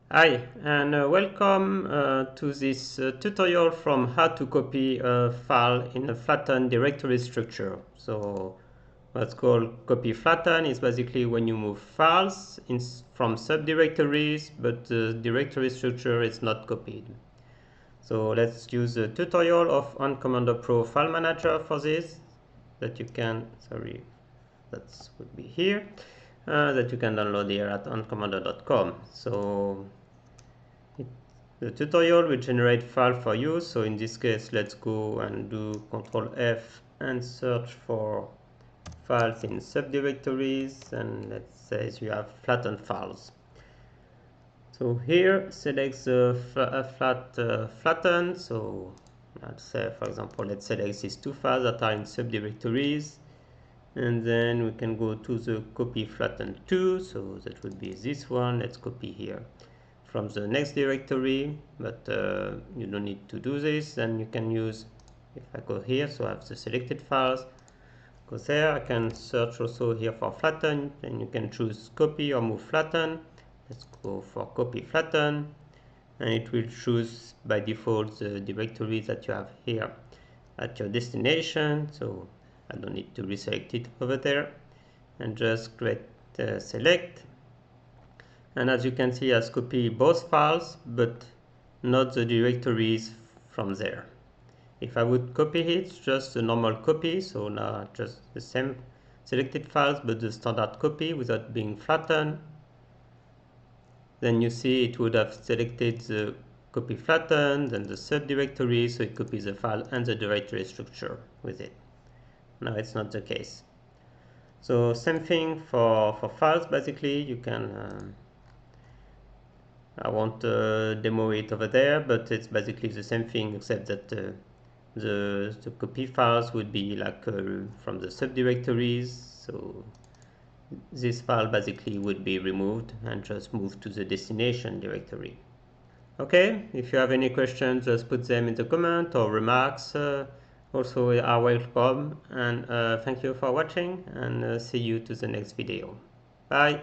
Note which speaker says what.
Speaker 1: Hi, and welcome to this tutorial from how to copy a file in a flattened directory structure. So what's called copy flatten is basically when you move files from subdirectories, but the directory structure is not copied. So let's use the tutorial of On Commander Pro File Manager for this, that you can, that would be here, that you can download here at oncommander.com. So the tutorial will generate file for you. So in this case, let's go and do Ctrl F and search for files in subdirectories, and let's say you have flattened files. So here select the flatten. So let's say, for example, let's select these two files that are in subdirectories, and then we can go to the copy flatten to. So that would be this one. Let's copy here from the next directory, but you don't need to do this. And you can use, if I go here, so I have the selected files, go there, I can search also here for flatten, and you can choose copy or move flatten. Let's go for copy flatten, and it will choose by default the directory that you have here at your destination, so I don't need to reselect it over there, and just create select. And as you can see, has copied both files but not the directories from there. If I would copy it, just a normal copy, so now just the same selected files but the standard copy without being flattened, then you see it would have selected the copy flattened and the subdirectory, so it copies the file and the directory structure with it. Now it's not the case. So same thing for files. Basically you can I won't demo it over there, but it's basically the same thing, except that the copy files would be like from the subdirectories. So this file basically would be removed and just moved to the destination directory. Okay, if you have any questions, just put them in the comment or remarks. Also are welcome, and thank you for watching, and see you to the next video. Bye.